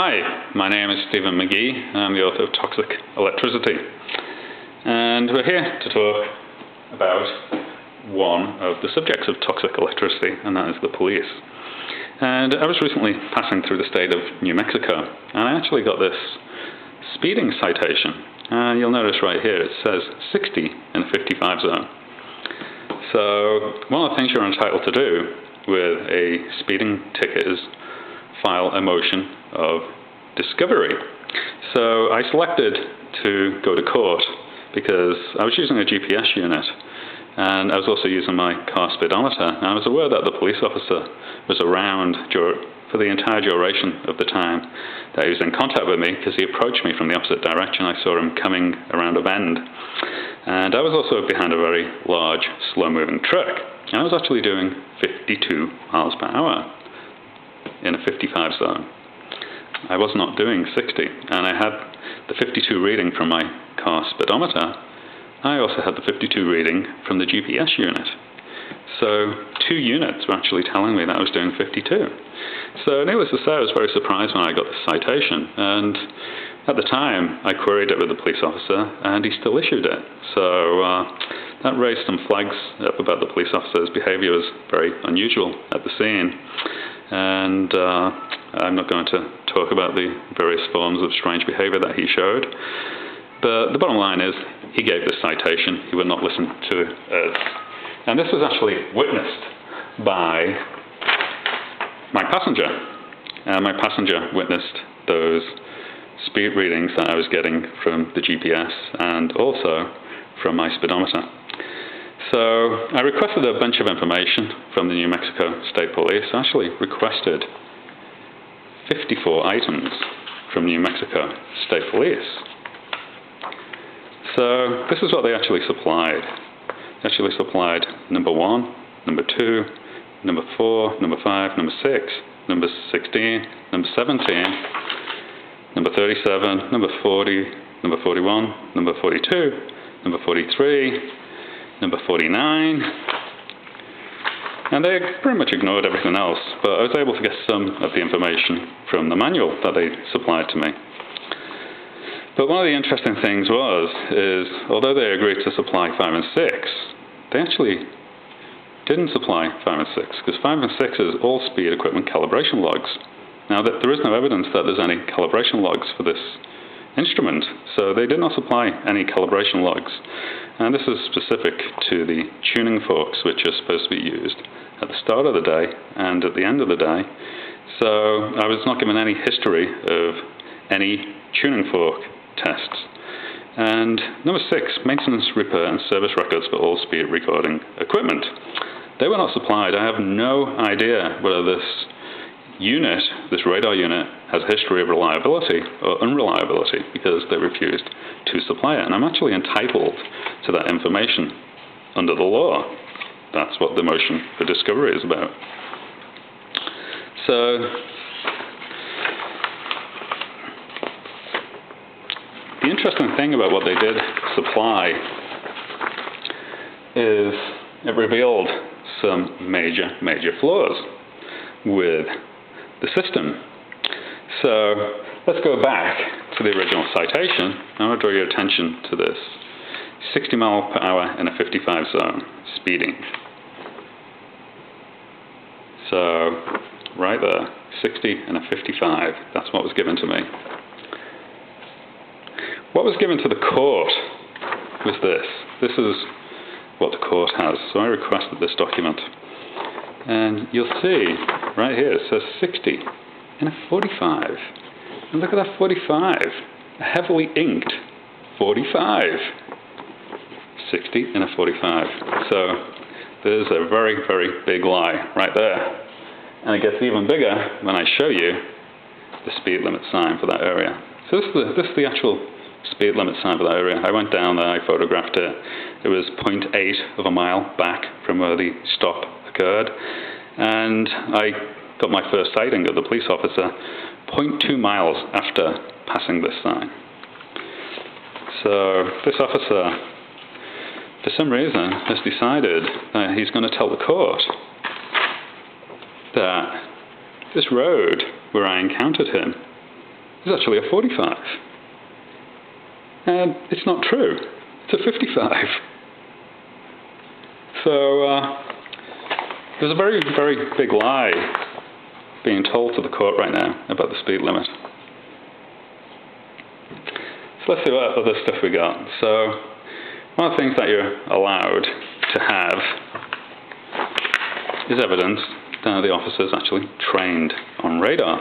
Hi, my name is Stephen McGee. I'm the author of Toxic Electricity. And we're here to talk about one of the subjects of toxic electricity, and that is the police. And I was recently passing through the state of New Mexico, and I actually got this speeding citation. You'll notice right here it says 60 in a 55 zone. So one of the things you're entitled to do with a speeding ticket is file a motion of discovery. So I selected to go to court because I was using a GPS unit, and I was also using my car speedometer, and I was aware that the police officer was around for the entire duration of the time that he was in contact with me, because he approached me from the opposite direction. I saw him coming around a bend, and I was also behind a very large, slow-moving truck. And I was actually doing 52 miles per hour in a 55 zone. I was not doing 60, and I had the 52 reading from my car speedometer. I also had the 52 reading from the GPS unit. So 2 units were actually telling me that I was doing 52. So needless to say, I was very surprised when I got the citation, and at the time I queried it with the police officer, and he still issued it. So that raised some flags up about the police officer's behavior as very unusual at the scene. And I'm not going to talk about the various forms of strange behavior that he showed. But the bottom line is, he gave this citation. He would not listen to us. And this was actually witnessed by my passenger. My passenger witnessed those speed readings that I was getting from the GPS and also from my speedometer. So I requested a bunch of information from the New Mexico State Police. I actually requested 54 items from New Mexico State Police. So this is what they actually supplied. They actually supplied number 1, number 2, number 4, number 5, number 6, number 16, number 17, number 37, number 40, number 41, number 42, number 43, number 49, and they pretty much ignored everything else, but I was able to get some of the information from the manual that they supplied to me. But one of the interesting things is although they agreed to supply 5 and 6, they actually didn't supply 5 and 6, because 5 and 6 is all speed equipment calibration logs. Now, there is no evidence that there's any calibration logs for this instrument, so they did not supply any calibration logs. And this is specific to the tuning forks, which are supposed to be used at the start of the day and at the end of the day. So I was not given any history of any tuning fork tests. And number 6, maintenance, repair, and service records for all speed recording equipment. They were not supplied. I have no idea whether this unit, this radar unit, has a history of reliability or unreliability, because they refused to supply it. And I'm actually entitled to that information under the law. That's what the motion for discovery is about. So the interesting thing about what they did supply is it revealed some major flaws with the system. So let's go back to the original citation. I want to draw your attention to this. 60 miles per hour in a 55 zone, speeding. So right there, 60 and a 55, that's what was given to me. What was given to the court was this. This is what the court has. So I requested this document. And you'll see, right here, it says 60 in a 45. And look at that 45, a heavily inked 45. 60 in a 45. So there's a very, very big lie right there. And it gets even bigger when I show you the speed limit sign for that area. So this is the actual speed limit sign for that area. I went down there, I photographed it. It was 0.8 of a mile back from where the stop occurred. And I got my first sighting of the police officer 0.2 miles after passing this sign. So this officer, for some reason, has decided that he's going to tell the court that this road where I encountered him is actually a 45. And it's not true. It's a 55. So there's a very, very big lie being told to the court right now about the speed limit. So let's see what other stuff we got. So one of the things that you're allowed to have is evidence that the officers actually trained on radar.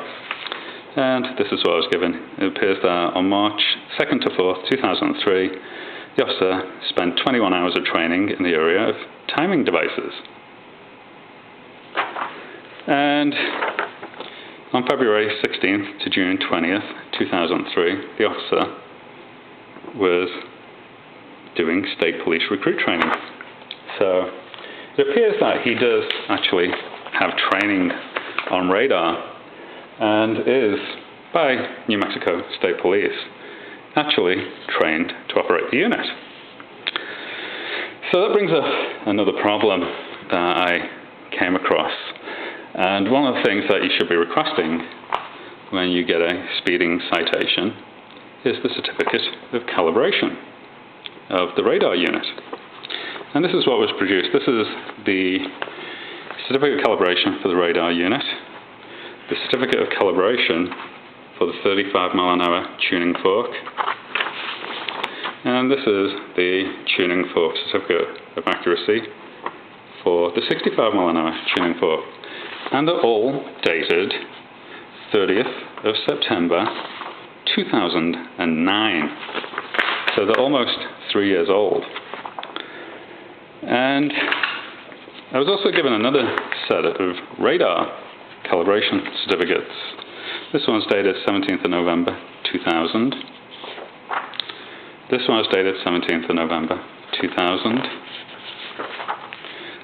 And this is what I was given. It appears that on March 2nd to 4th, 2003, the officer spent 21 hours of training in the area of timing devices. And on February 16th to June 20th, 2003, the officer was doing state police recruit training. So it appears that he does actually have training on radar and is, by New Mexico State Police, actually trained to operate the unit. So that brings up another problem that I came across. And one of the things that you should be requesting when you get a speeding citation is the certificate of calibration of the radar unit. And this is what was produced. This is the certificate of calibration for the radar unit, the certificate of calibration for the 35 mile an hour tuning fork, and this is the tuning fork certificate of accuracy for the 65 mile an hour tuning fork. And they're all dated 30th of September 2009. So they're almost 3 years old. And I was also given another set of radar calibration certificates. This one's dated 17th of November 2000. This one is dated 17th of November 2000.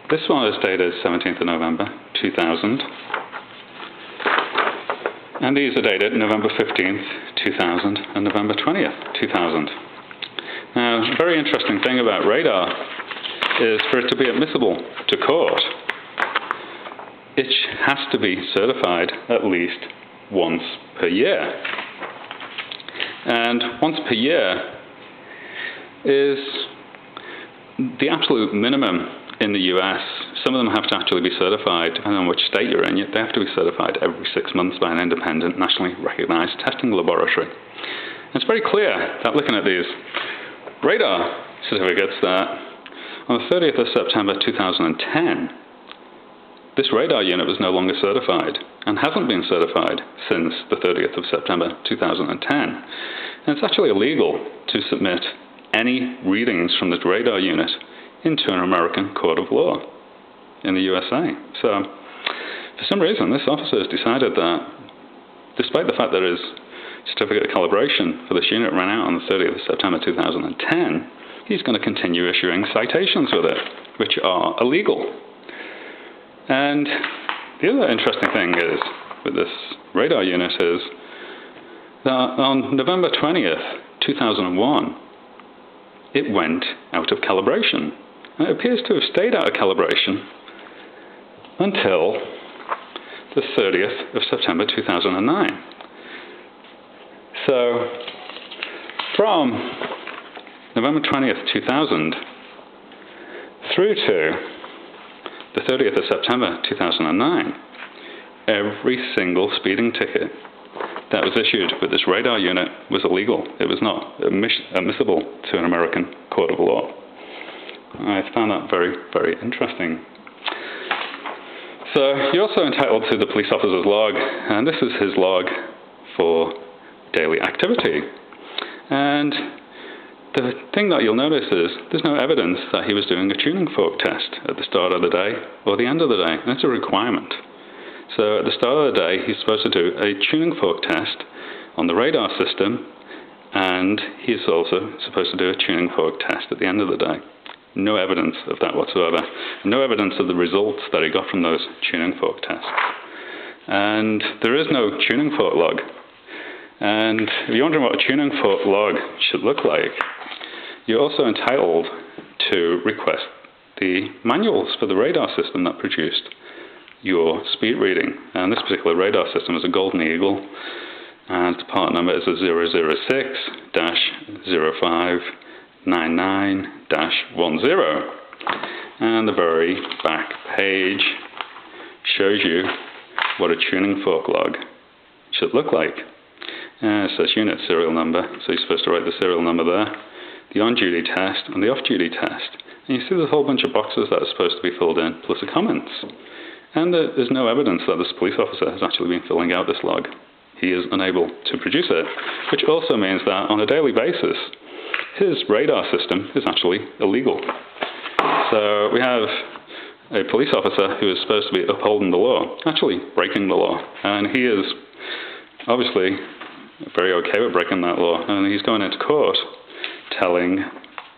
This one is dated 17th of November 2000. And these are dated November 15th, 2000 and November 20th, 2000. Now, a very interesting thing about radar is for it to be admissible to court, it has to be certified at least once per year. And once per year is the absolute minimum in the US. Some of them have to actually be certified, depending on which state you're in, they have to be certified every 6 months by an independent, nationally recognized testing laboratory. And it's very clear that looking at these radar certificates that on the 30th of September 2010, this radar unit was no longer certified and hasn't been certified since the 30th of September 2010. And it's actually illegal to submit any readings from this radar unit into an American court of law in the USA. So, for some reason, this officer has decided that, despite the fact that his certificate of calibration for this unit ran out on the 30th of September 2010, he's going to continue issuing citations with it, which are illegal. And the other interesting thing is, with this radar unit, is that on November 20th, 2001, it went out of calibration. And it appears to have stayed out of calibration until the 30th of September 2009. So, from November 20th, 2000 through to the 30th of September 2009, every single speeding ticket that was issued with this radar unit was illegal. It was not admissible to an American court of law. I found that very, very interesting. So you're also entitled to the police officer's log, and this is his log for daily activity. And the thing that you'll notice is there's no evidence that he was doing a tuning fork test at the start of the day or the end of the day. That's a requirement. So at the start of the day, he's supposed to do a tuning fork test on the radar system, and he's also supposed to do a tuning fork test at the end of the day. No evidence of that whatsoever. No evidence of the results that he got from those tuning fork tests. And there is no tuning fork log. And if you're wondering what a tuning fork log should look like, you're also entitled to request the manuals for the radar system that produced your speed reading. And this particular radar system is a Golden Eagle. and the part number is a 006-0599-10. And the very back page shows you what a tuning fork log should look like. It says unit serial number, so you're supposed to write the serial number there, the on-duty test and the off-duty test. And you see there's a whole bunch of boxes that are supposed to be filled in, plus the comments. And there's no evidence that this police officer has actually been filling out this log. He is unable to produce it, which also means that on a daily basis, his radar system is actually illegal. So we have a police officer who is supposed to be upholding the law, actually breaking the law. And he is obviously very okay with breaking that law. And he's going into court telling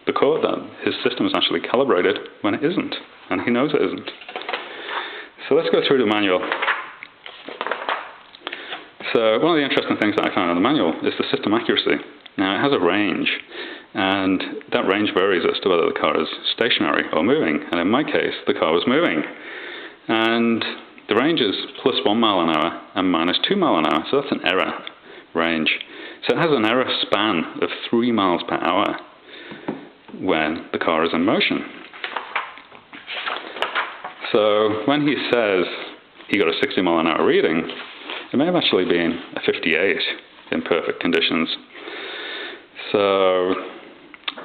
the court that his system is actually calibrated when it isn't. And he knows it isn't. So let's go through the manual. So one of the interesting things that I found in the manual is the system accuracy. Now it has a range, and that range varies as to whether the car is stationary or moving. And in my case, the car was moving. And the range is plus 1 mile an hour and minus 2 mile an hour, so that's an error range. So it has an error span of 3 miles per hour when the car is in motion. So when he says he got a 60 mile an hour reading, it may have actually been a 58 in perfect conditions. So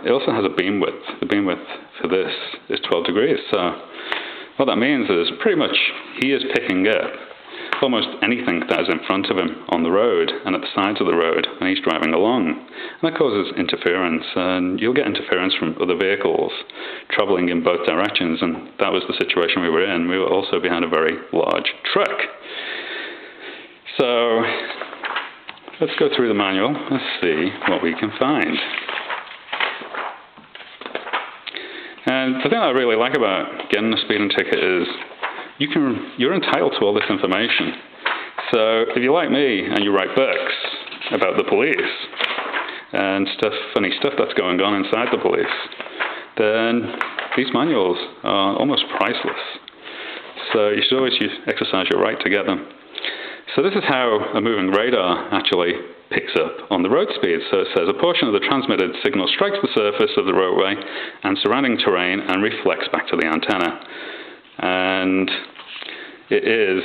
it also has a beam width. The beam width for this is 12 degrees. So what that means is pretty much he is picking up almost anything that is in front of him on the road and at the sides of the road when he's driving along. And that causes interference, and you'll get interference from other vehicles traveling in both directions, and that was the situation we were in. We were also behind a very large truck. So let's go through the manual and see what we can find. And the thing I really like about getting a speeding ticket is you're entitled to all this information. So if you're like me and you write books about the police and funny stuff that's going on inside the police, then these manuals are almost priceless. So you should always exercise your right to get them. So this is how a moving radar actually picks up on the road speed. So it says a portion of the transmitted signal strikes the surface of the roadway and surrounding terrain and reflects back to the antenna. And it is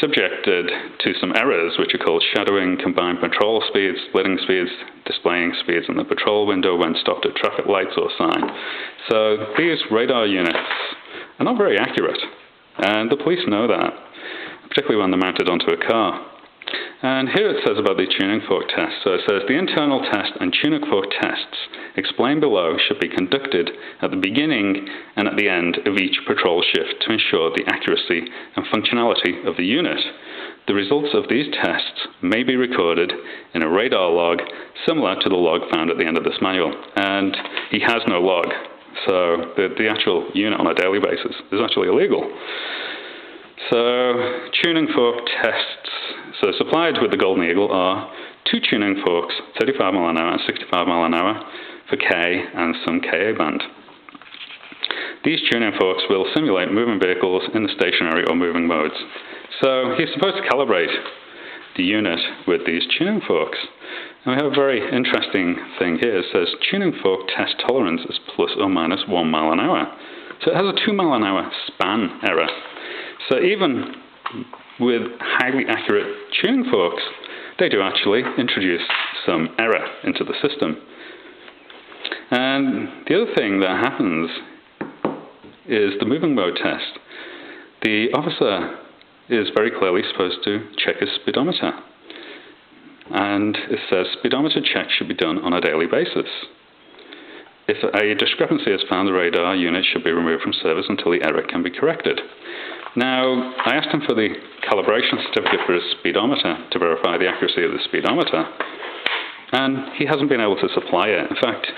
subjected to some errors, which are called shadowing, combined patrol speeds, splitting speeds, displaying speeds in the patrol window when stopped at traffic lights or sign. So these radar units are not very accurate, and the police know that, particularly when they're mounted onto a car. And here it says about the tuning fork test. So it says the internal test and tuning fork tests explained below should be conducted at the beginning and at the end of each patrol shift to ensure the accuracy and functionality of the unit. The results of these tests may be recorded in a radar log similar to the log found at the end of this manual. And he has no log, so the actual unit on a daily basis is actually illegal. So tuning fork tests, so supplied with the Golden Eagle, are 2 tuning forks, 35 mile an hour and 65 mile an hour for K and some Ka band. These tuning forks will simulate moving vehicles in the stationary or moving modes. So he's supposed to calibrate the unit with these tuning forks. And we have a very interesting thing here. It says tuning fork test tolerance is plus or minus 1 mile an hour. So it has a 2 mile an hour span error. So even with highly accurate tuning forks, they do actually introduce some error into the system. And the other thing that happens is the moving mode test. The officer is very clearly supposed to check his speedometer. And it says speedometer checks should be done on a daily basis. If a discrepancy is found, the radar unit should be removed from service until the error can be corrected. Now, I asked him for the calibration certificate for his speedometer to verify the accuracy of the speedometer, and he hasn't been able to supply it. In fact,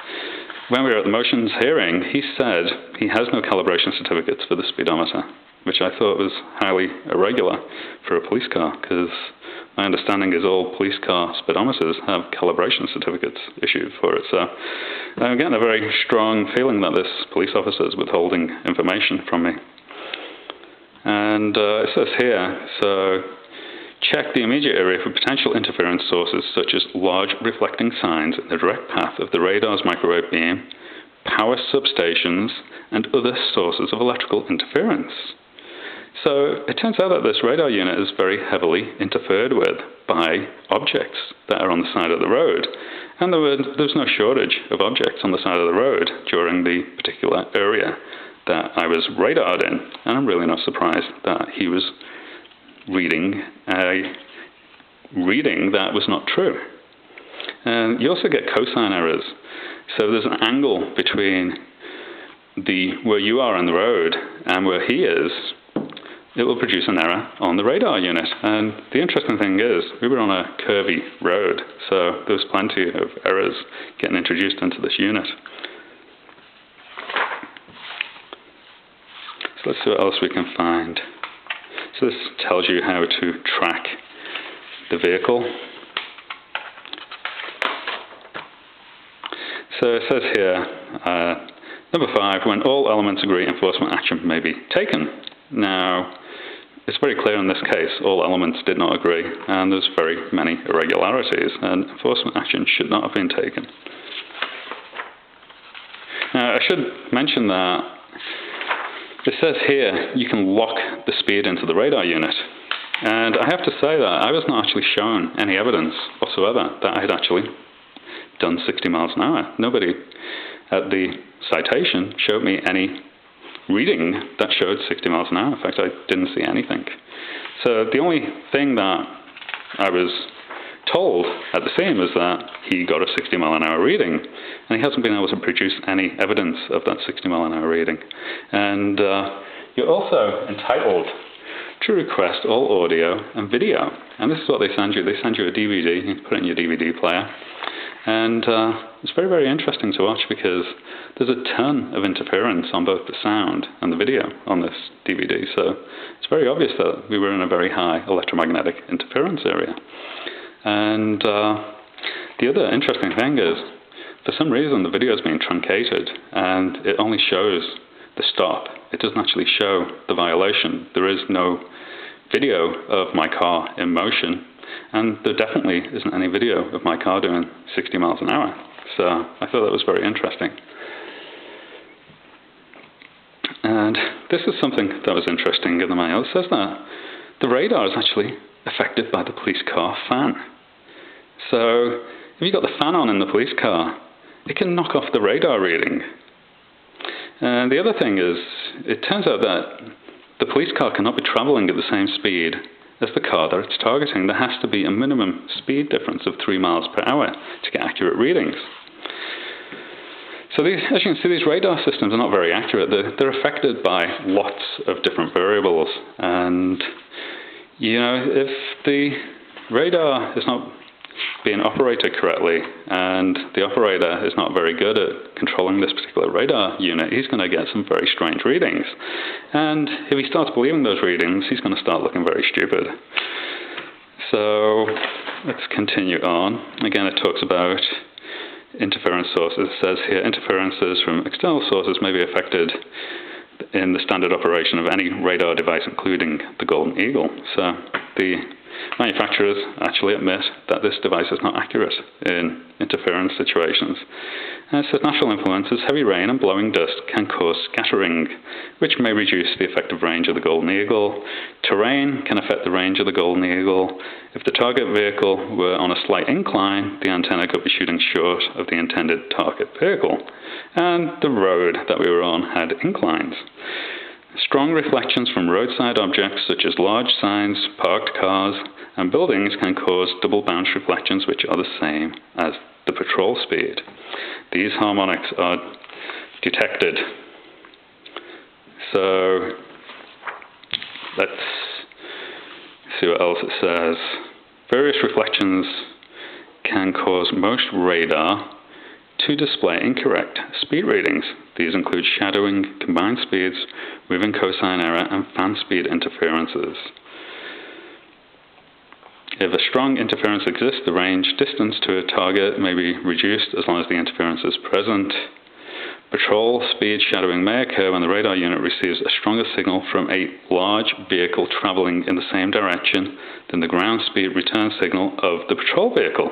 when we were at the motions hearing, he said he has no calibration certificates for the speedometer, which I thought was highly irregular for a police car, because my understanding is all police car speedometers have calibration certificates issued for it. So I'm getting a very strong feeling that this police officer is withholding information from me. And it says here, so Check the immediate area for potential interference sources such as large reflecting signs in the direct path of the radar's microwave beam, power substations, and other sources of electrical interference. So it turns out that this radar unit is very heavily interfered with by objects that are on the side of the road. And there's no shortage of objects on the side of the road during the particular area that I was radared in. And I'm really not surprised that he was reading a reading that was not true. And you also get cosine errors. So there's an angle between where you are on the road and where he is. It will produce an error on the radar unit. And the interesting thing is, we were on a curvy road, so there was plenty of errors getting introduced into this unit. So let's see what else we can find. So this tells you how to track the vehicle. So it says here, number 5, when all elements agree, enforcement action may be taken. Now, it's very clear in this case, all elements did not agree, and there's very many irregularities, and enforcement action should not have been taken. Now, I should mention that it says here you can lock the speed into the radar unit. And I have to say that I was not actually shown any evidence whatsoever that I had actually done 60 miles an hour. Nobody at the citation showed me any reading that showed 60 miles an hour. In fact, I didn't see anything. So the only thing that I was told at the scene was that he got a 60 mile an hour reading, and he hasn't been able to produce any evidence of that 60 mile an hour reading. And you're also entitled to request all audio and video. And this is what they send you. They send you a DVD, you put it in your DVD player. And it's very, very interesting to watch because there's a ton of interference on both the sound and the video on this DVD. So it's very obvious that we were in a very high electromagnetic interference area. And the other interesting thing is, for some reason, the video is being truncated and it only shows the stop. It doesn't actually show the violation. There is no video of my car in motion. And there definitely isn't any video of my car doing 60 miles an hour. So I thought that was very interesting. And this is something that was interesting in the manual. It says that the radar is actually affected by the police car fan. So if you've got the fan on in the police car, it can knock off the radar reading. And the other thing is, it turns out that the police car cannot be traveling at the same speed as the car that it's targeting. There has to be a minimum speed difference of 3 miles per hour to get accurate readings. So as you can see, these radar systems are not very accurate. They're affected by lots of different variables. And, you know, if the radar is not being operated correctly and the operator is not very good at controlling this particular radar unit, he's going to get some very strange readings. And if he starts believing those readings, he's going to start looking very stupid. So let's continue on. Again, it talks about interference sources. It says here, interferences from external sources may be affected in the standard operation of any radar device, including the Golden Eagle. So the manufacturers actually admit that this device is not accurate in interference situations. And it says natural influences, heavy rain and blowing dust can cause scattering, which may reduce the effective range of the Golden Eagle. Terrain can affect the range of the Golden Eagle. If the target vehicle were on a slight incline, the antenna could be shooting short of the intended target vehicle. And the road that we were on had inclines. Strong reflections from roadside objects such as large signs, parked cars, and buildings can cause double bounce reflections which are the same as the patrol speed. These harmonics are detected. So let's see what else it says. Various reflections can cause most radar to display incorrect speed readings. These include shadowing, combined speeds, moving cosine error, and fan speed interferences. If a strong interference exists, the range distance to a target may be reduced as long as the interference is present. Patrol speed shadowing may occur when the radar unit receives a stronger signal from a large vehicle traveling in the same direction than the ground speed return signal of the patrol vehicle.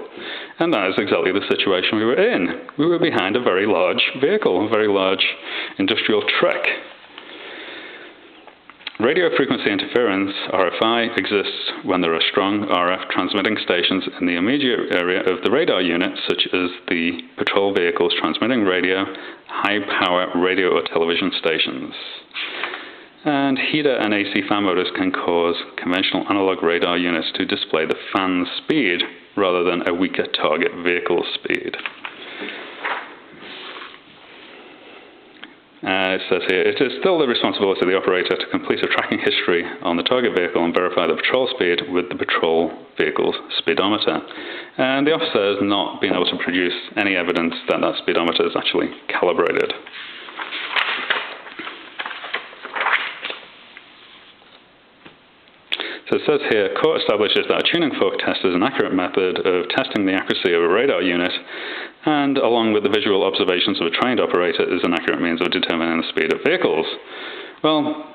And that is exactly the situation we were in. We were behind a very large vehicle, a very large industrial truck. Radio frequency interference, RFI, exists when there are strong RF transmitting stations in the immediate area of the radar unit, such as the patrol vehicle's transmitting radio, high-power radio or television stations. And heater and AC fan motors can cause conventional analog radar units to display the fan's speed rather than a weaker target vehicle speed. It says here, it is still the responsibility of the operator to complete a tracking history on the target vehicle and verify the patrol speed with the patrol vehicle's speedometer. And the officer has not been able to produce any evidence that that speedometer is actually calibrated. So it says here, court establishes that a tuning fork test is an accurate method of testing the accuracy of a radar unit, and along with the visual observations of a trained operator, is an accurate means of determining the speed of vehicles. Well,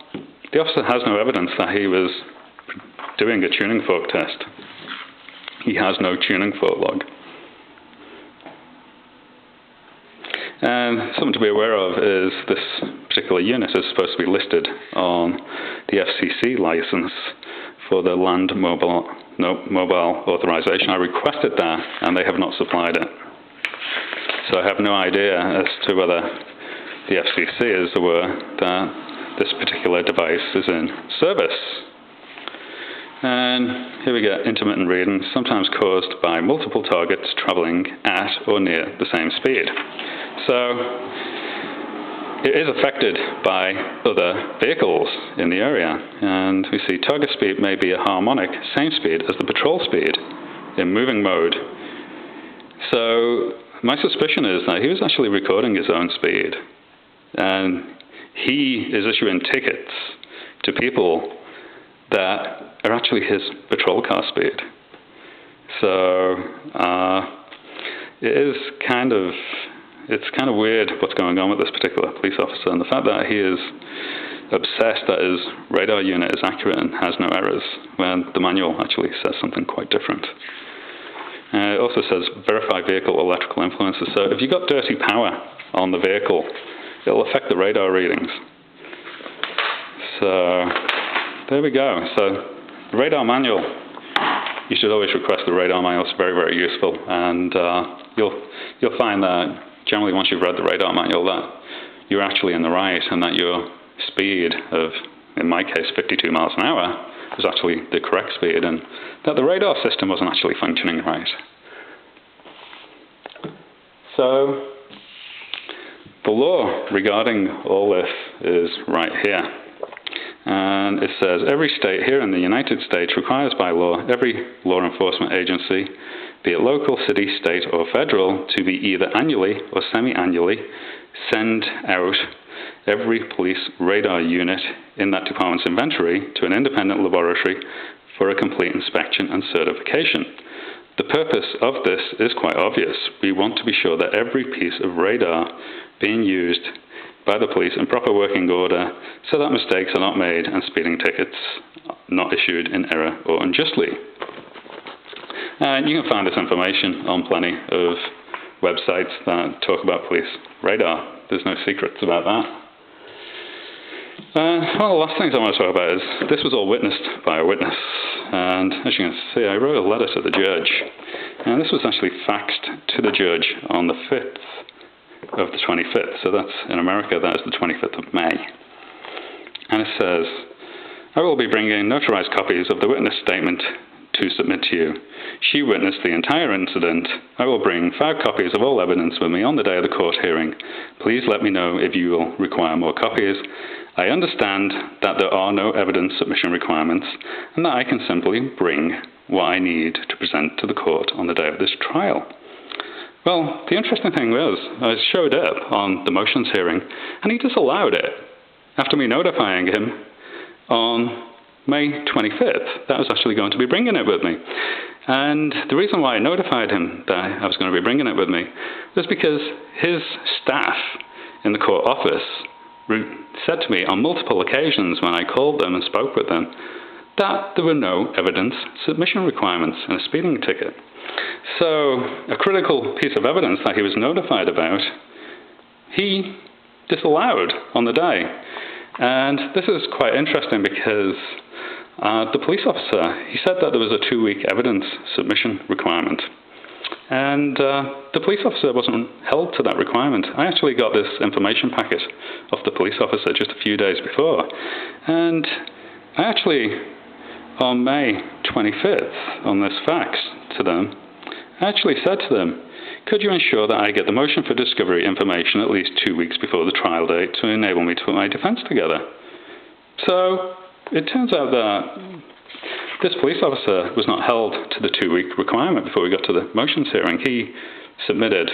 the officer has no evidence that he was doing a tuning fork test. He has no tuning fork log. And something to be aware of is this particular unit is supposed to be listed on the FCC license for the land mobile authorization. I requested that, and they have not supplied it. So I have no idea as to whether the FCC is aware that this particular device is in service. And here we get intermittent reading, sometimes caused by multiple targets traveling at or near the same speed. So it is affected by other vehicles in the area, and we see target speed may be a harmonic, same speed as the patrol speed in moving mode. So my suspicion is that he was actually recording his own speed, and he is issuing tickets to people that are actually his patrol car speed. So it's kind of weird what's going on with this particular police officer, and the fact that he is obsessed that his radar unit is accurate and has no errors, when the manual actually says something quite different. It also says verify vehicle electrical influences. So if you've got dirty power on the vehicle, it'll affect the radar readings. So there we go. So the radar manual, you should always request the radar manual. It's very, very useful, and you'll find that generally once you've read the radar manual that you're actually in the right, and that your speed of, in my case, 52 miles an hour was actually the correct speed, and that the radar system wasn't actually functioning right. So the law regarding all this is right here. And it says, every state here in the United States requires by law every law enforcement agency, be it local, city, state, or federal, to be either annually or semi-annually send out every police radar unit in that department's inventory to an independent laboratory for a complete inspection and certification. The purpose of this is quite obvious. We want to be sure that every piece of radar being used by the police in proper working order, so that mistakes are not made and speeding tickets not issued in error or unjustly. And you can find this information on plenty of websites that talk about police radar. There's no secrets about that. One of the last things I want to talk about is this was all witnessed by a witness. And as you can see, I wrote a letter to the judge. And this was actually faxed to the judge on the 5th of the 25th. So that's, in America, that is the 25th of May. And it says, I will be bringing notarized copies of the witness statement to submit to you. She witnessed the entire incident. I will bring 5 copies of all evidence with me on the day of the court hearing. Please let me know if you will require more copies. I understand that there are no evidence submission requirements, and that I can simply bring what I need to present to the court on the day of this trial. Well, the interesting thing was, I showed up on the motions hearing, and he disallowed it after me notifying him on May 25th that I was actually going to be bringing it with me. And the reason why I notified him that I was going to be bringing it with me was because his staff in the court office said to me on multiple occasions when I called them and spoke with them that there were no evidence submission requirements in a speeding ticket. So a critical piece of evidence that he was notified about, he disallowed on the day. And this is quite interesting because the police officer, he said that there was a 2-week evidence submission requirement. And the police officer wasn't held to that requirement. I actually got this information packet off the police officer just a few days before. And I actually, on May 25th, on this fax to them, I actually said to them, could you ensure that I get the motion for discovery information at least 2 weeks before the trial date to enable me to put my defense together? So it turns out that this police officer was not held to the 2-week requirement before we got to the motions hearing. He submitted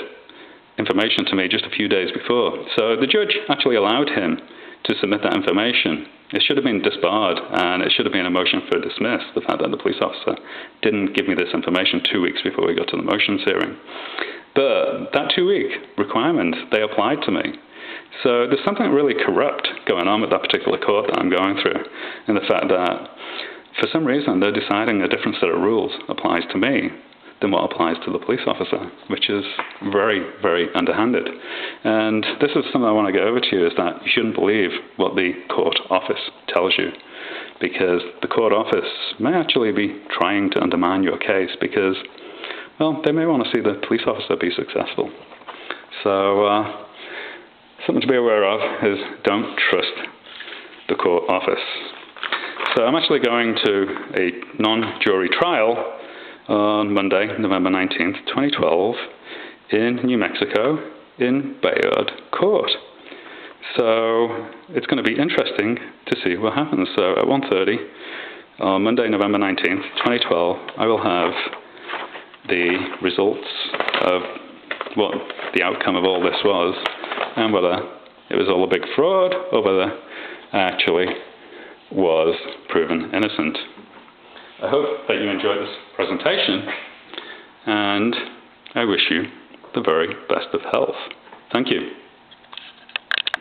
information to me just a few days before. So the judge actually allowed him to submit that information. It should have been disbarred, and it should have been a motion for dismiss, the fact that the police officer didn't give me this information 2 weeks before we got to the motions hearing. But that 2-week requirement, they applied to me. So there's something really corrupt going on with that particular court that I'm going through, in the fact that for some reason they're deciding a different set of rules applies to me than what applies to the police officer, which is very, very underhanded. And this is something I want to go over to you, is that you shouldn't believe what the court office tells you, because the court office may actually be trying to undermine your case because, well, they may want to see the police officer be successful. So something to be aware of is don't trust the court office. So I'm actually going to a non-jury trial on Monday, November 19th, 2012, in New Mexico, in Bayard Court. So it's going to be interesting to see what happens. So at 1:30 on Monday, November 19th, 2012, I will have the results of what the outcome of all this was, and whether it was all a big fraud or whether I actually was proven innocent. I hope that you enjoyed this presentation, and I wish you the very best of health. Thank you.